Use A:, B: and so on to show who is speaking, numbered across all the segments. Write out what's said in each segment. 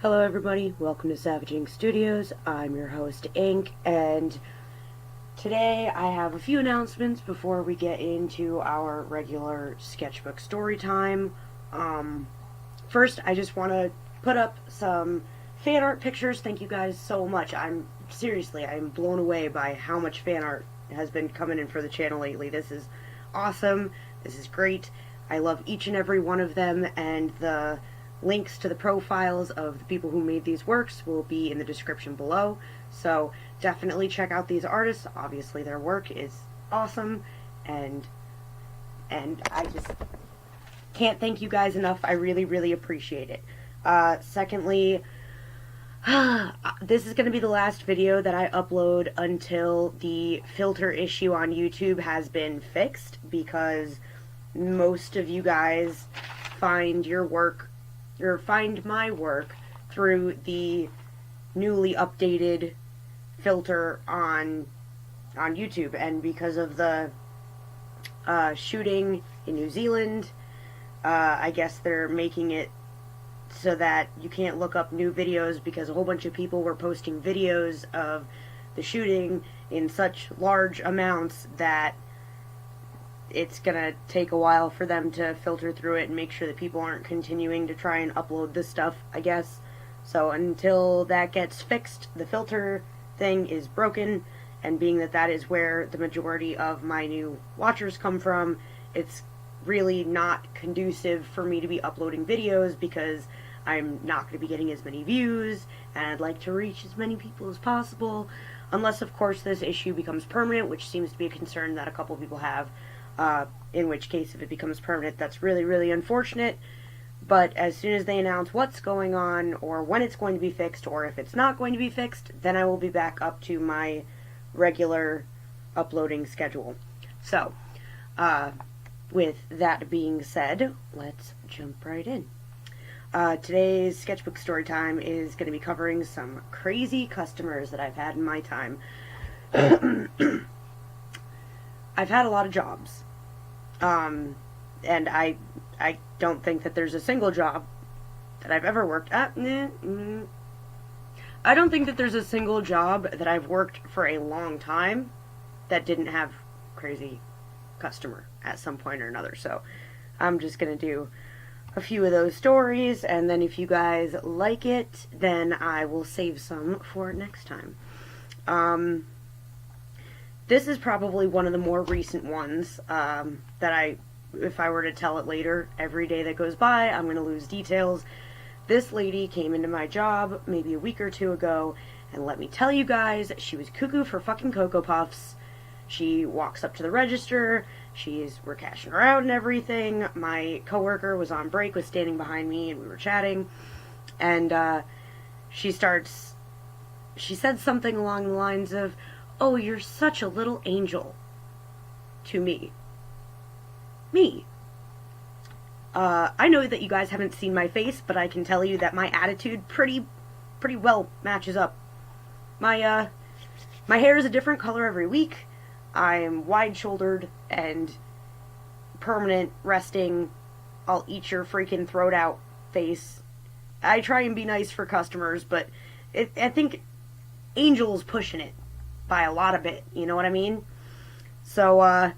A: Hello everybody, welcome to Savage Ink Studios. I'm your host Ink, and today I have a few announcements before we get into our regular sketchbook story time. First, I just want to put up some fan art pictures. Thank you guys so much. I'm blown away by how much fan art has been coming in for the channel lately. This is awesome. This is great. I love each and every one of them, and the links to the profiles of the people who made these works will be in the description below, so definitely check out these artists. Obviously their work is awesome, and I just can't thank you guys enough. I really appreciate it. Secondly, this is going to be the last video that I upload until the filter issue on YouTube has been fixed, because most of you guys find your work or find my work through the newly updated filter on YouTube, and because of the shooting in New Zealand, I guess they're making it so that you can't look up new videos, because a whole bunch of people were posting videos of the shooting in such large amounts that it's gonna take a while for them to filter through it and make sure that people aren't continuing to try and upload this stuff, I guess. So until that gets fixed, the filter thing is broken, and being that that is where the majority of my new watchers come from, it's really not conducive for me to be uploading videos, because I'm not going to be getting as many views, and I'd like to reach as many people as possible, unless of course this issue becomes permanent, which seems to be a concern that a couple people have. In which case, if it becomes permanent, that's really unfortunate. But as soon as they announce what's going on, or when it's going to be fixed, or if it's not going to be fixed, then I will be back up to my regular uploading schedule. So, with that being said, let's jump right in. Today's sketchbook story time is going to be covering some crazy customers that I've had in my time. I've had a lot of jobs, and I don't think that there's a single job that I've ever worked at. I don't think that there's a single job that I've worked for a long time that didn't have crazy customer at some point or another. So I'm just gonna do a few of those stories, and then if you guys like it, then I will save some for next time. This is probably one of the more recent ones that if I were to tell it later, every day that goes by, I'm going to lose details. This lady came into my job maybe a week or two ago, and let me tell you guys, she was cuckoo for fucking Cocoa Puffs. She walks up to the register, we're cashing her out and everything. My coworker was on break, was standing behind me, and we were chatting, and she said something along the lines of, "Oh, you're such a little angel," to me. I know that you guys haven't seen my face, but I can tell you that my attitude pretty well matches up. My hair is a different color every week. I'm wide-shouldered and permanent resting, I'll eat your freaking throat out face. I try and be nice for customers, but I think Angel's pushing it by a lot of it, you know what I mean? So, I,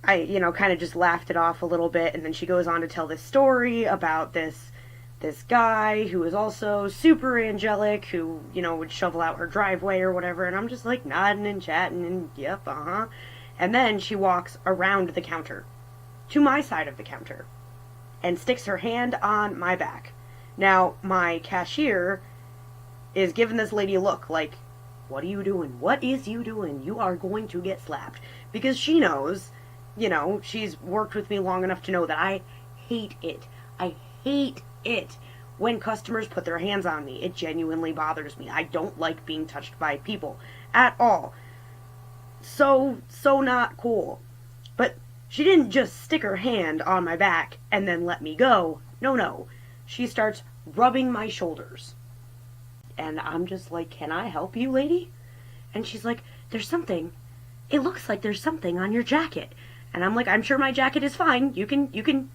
A: kind of just laughed it off a little bit, and then she goes on to tell this story about this guy who was also super angelic, who, would shovel out her driveway or whatever, and I'm just like nodding and chatting, and yep, and then she walks around the counter, to my side of the counter, and sticks her hand on my back. Now, my cashier is giving this lady a look like, "What are you doing? What is you doing? You are going to get slapped." Because she knows, she's worked with me long enough to know that I hate it. I hate it when customers put their hands on me. It genuinely bothers me. I don't like being touched by people at all. So not cool. But she didn't just stick her hand on my back and then let me go. No. She starts rubbing my shoulders. And I'm just like, "Can I help you, lady?" And she's like, "There's something. It looks like there's something on your jacket." And I'm like, "I'm sure my jacket is fine. You can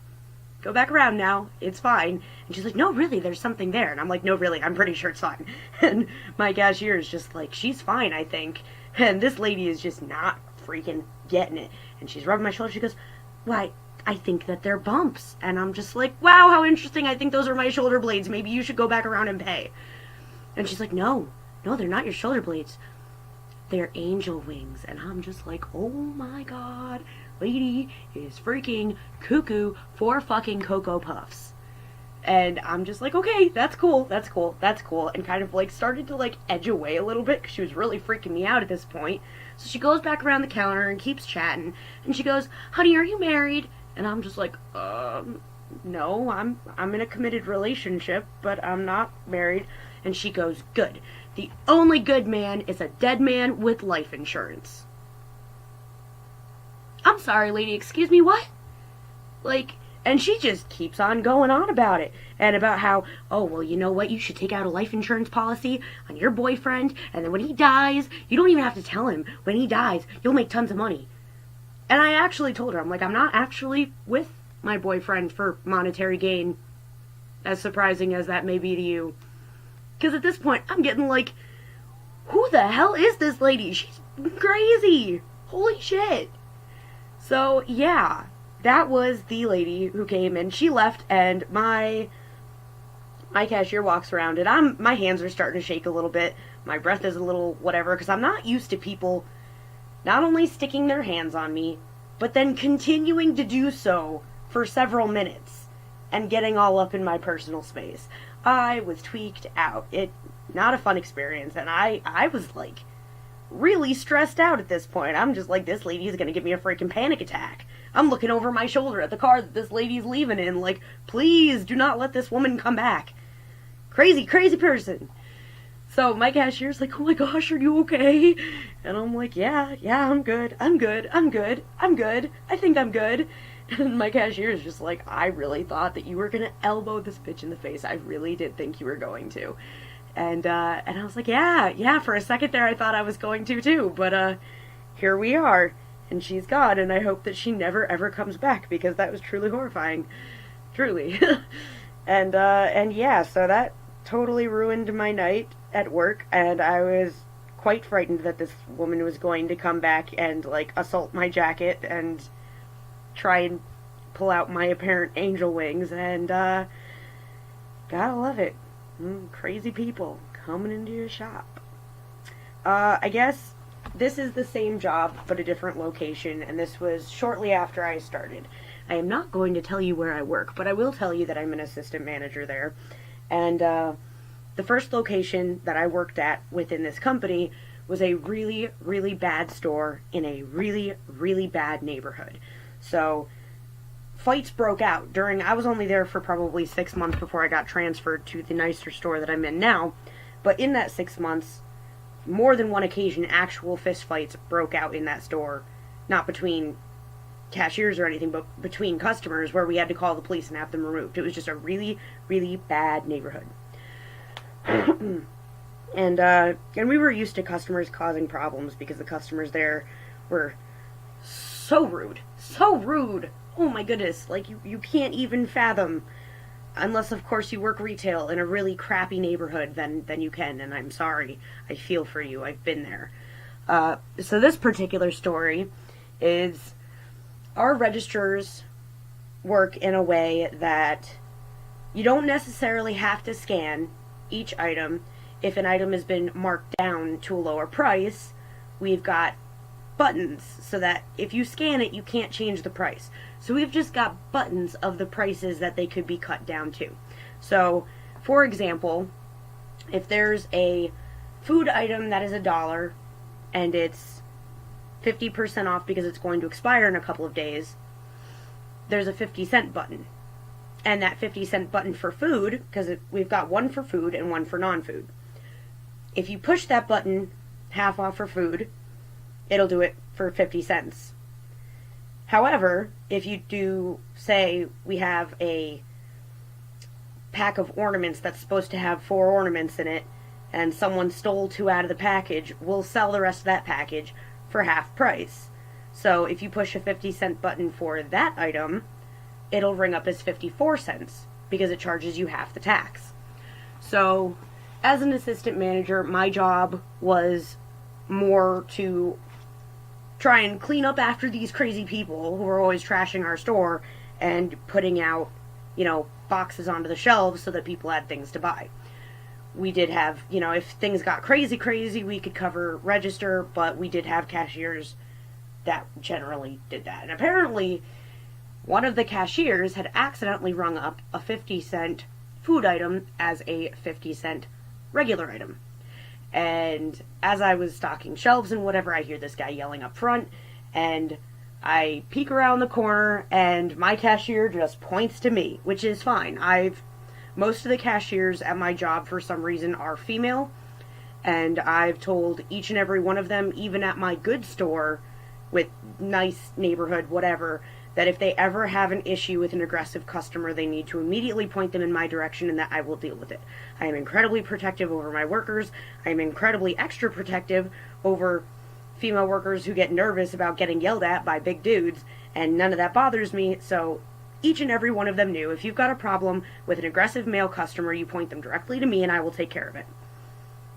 A: Go back around now. It's fine. And she's like, no, really, there's something there. And I'm like, no, really, I'm pretty sure it's fine. And my cashier is just like, she's fine, I think. And this lady is just not freaking getting it. And she's rubbing my shoulder. She goes, why, I think that they're bumps. And I'm just like, wow, how interesting. I think those are my shoulder blades. Maybe you should go back around and pay. And she's like, no, they're not your shoulder blades. They're angel wings. And I'm just like, oh my god, lady is freaking cuckoo for fucking Cocoa Puffs. And I'm just like, okay, that's cool, and kind of like started to like edge away a little bit because she was really freaking me out at this point. So she goes back around the counter and keeps chatting, and she goes, honey, are you married? And I'm just like, no, I'm in a committed relationship, but I'm not married. And she goes, good. The only good man is a dead man with life insurance. I'm sorry, lady, excuse me, what? Like, and she just keeps on going on about it. And about how, oh, well, you know what? You should take out a life insurance policy on your boyfriend. And then when he dies, you don't even have to tell him. When he dies, you'll make tons of money. And I actually told her, I'm like, I'm not actually with my boyfriend for monetary gain. As surprising as that may be to you. Because at this point, I'm getting like, who the hell is this lady? She's crazy. Holy shit. So, yeah. That was the lady who came in. She left, and my cashier walks around, and my hands are starting to shake a little bit. My breath is a little whatever, because I'm not used to people not only sticking their hands on me, but then continuing to do so for several minutes and getting all up in my personal space. I was tweaked out. Not a fun experience, and I was like really stressed out at this point. I'm just like, this lady is gonna give me a freaking panic attack. I'm looking over my shoulder at the car that this lady's leaving in, like, please do not let this woman come back. Crazy, crazy person. So my cashier's like, oh my gosh, are you okay? And I'm like, yeah, I'm good. I think I'm good. And my cashier is just like, I really thought that you were gonna elbow this bitch in the face. I really did think you were going to. And I was like, yeah, for a second there I thought I was going to too, but here we are. And she's gone, and I hope that she never ever comes back, because that was truly horrifying. Truly. and yeah, so that totally ruined my night at work, and I was quite frightened that this woman was going to come back and, like, assault my jacket and try and pull out my apparent angel wings, and gotta love it. Crazy people coming into your shop. I guess this is the same job, but a different location, and this was shortly after I started. I am not going to tell you where I work, but I will tell you that I'm an assistant manager there. And the first location that I worked at within this company was a really, really bad store in a really, really bad neighborhood. So fights broke out I was only there for probably 6 months before I got transferred to the nicer store that I'm in now. But in that 6 months, more than one occasion, actual fist fights broke out in that store. Not between cashiers or anything, but between customers, where we had to call the police and have them removed. It was just a really, really bad neighborhood. And we were used to customers causing problems, because the customers there were so rude. So rude! Oh my goodness, like, you can't even fathom. Unless, of course, you work retail in a really crappy neighborhood, then you can, and I'm sorry. I feel for you. I've been there. So this particular story is, our registers work in a way that you don't necessarily have to scan each item. If an item has been marked down to a lower price, we've got buttons so that if you scan it, you can't change the price. So we've just got buttons of the prices that they could be cut down to. So, for example, if there's a food item that is $1 and it's 50% off because it's going to expire in a couple of days, there's a 50-cent button. And that 50-cent button for food, because we've got one for food and one for non-food. If you push that button, half off for food, it'll do it for 50 cents. However, if you do, say, we have a pack of ornaments that's supposed to have 4 ornaments in it, and someone stole 2 out of the package, we'll sell the rest of that package for half price. So if you push a 50-cent button for that item, it'll ring up as 54 cents because it charges you half the tax. So, as an assistant manager, my job was more to try and clean up after these crazy people who are always trashing our store and putting out, boxes onto the shelves so that people had things to buy. We did have, if things got crazy, we could cover register, but we did have cashiers that generally did that. And apparently, one of the cashiers had accidentally rung up a 50-cent food item as a 50-cent regular item. And as I was stocking shelves and whatever, I hear this guy yelling up front, and I peek around the corner, and my cashier just points to me, which is fine. Most of the cashiers at my job, for some reason, are female, and I've told each and every one of them, even at my good store, with nice neighborhood, whatever, that if they ever have an issue with an aggressive customer, they need to immediately point them in my direction, and that I will deal with it. I am incredibly protective over my workers. I am incredibly extra protective over female workers who get nervous about getting yelled at by big dudes, and none of that bothers me. So each and every one of them knew, if you've got a problem with an aggressive male customer, you point them directly to me and I will take care of it.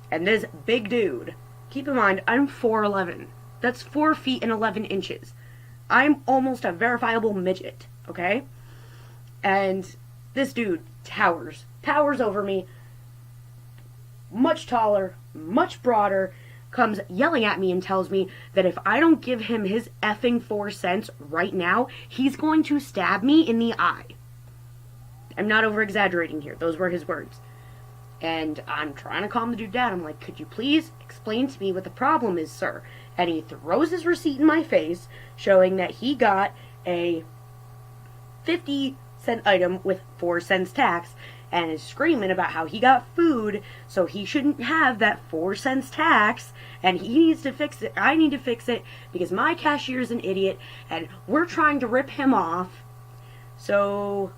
A: And this big dude, keep in mind, I'm 4'11". That's 4 feet and 11 inches. I'm almost a verifiable midget, okay? And this dude towers over me, much taller, much broader, comes yelling at me and tells me that if I don't give him his effing 4 cents right now, he's going to stab me in the eye. I'm not over-exaggerating here. Those were his words. And I'm trying to calm the dude down. I'm like, could you please explain to me what the problem is, sir? And he throws his receipt in my face, showing that he got a 50-cent item with 4 cents tax, and is screaming about how he got food, so he shouldn't have that 4 cents tax, and he needs to fix it. I need to fix it because my cashier's an idiot, and we're trying to rip him off. So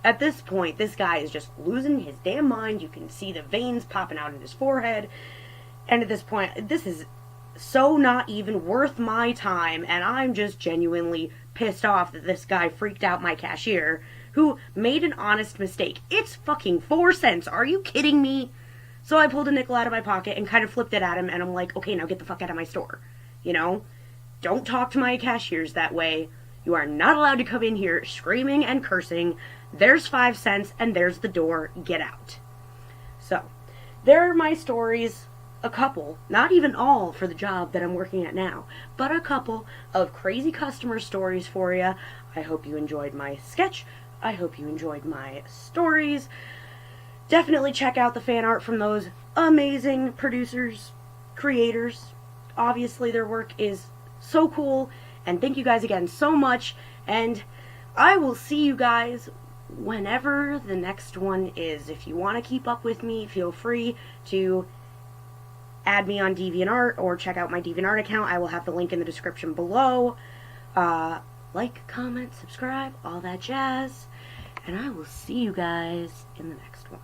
A: at this point, this guy is just losing his damn mind. You can see the veins popping out in his forehead. And at this point, this is so not even worth my time, and I'm just genuinely pissed off that this guy freaked out my cashier, who made an honest mistake. It's fucking 4 cents. Are you kidding me? So I pulled a nickel out of my pocket and kind of flipped it at him, and I'm like, okay, now get the fuck out of my store. Don't talk to my cashiers that way. You are not allowed to come in here screaming and cursing. There's 5 cents, and there's the door. Get out. So, there are my stories. A couple, not even all for the job that I'm working at now, but a couple of crazy customer stories for you. I hope you enjoyed my sketch. I hope you enjoyed my stories. Definitely check out the fan art from those amazing producers, creators. Obviously, their work is so cool, and thank you guys again so much, and I will see you guys whenever the next one is. If you want to keep up with me, feel free to add me on DeviantArt or check out my DeviantArt account. I will have the link in the description below. Like, comment, subscribe, all that jazz. And I will see you guys in the next one.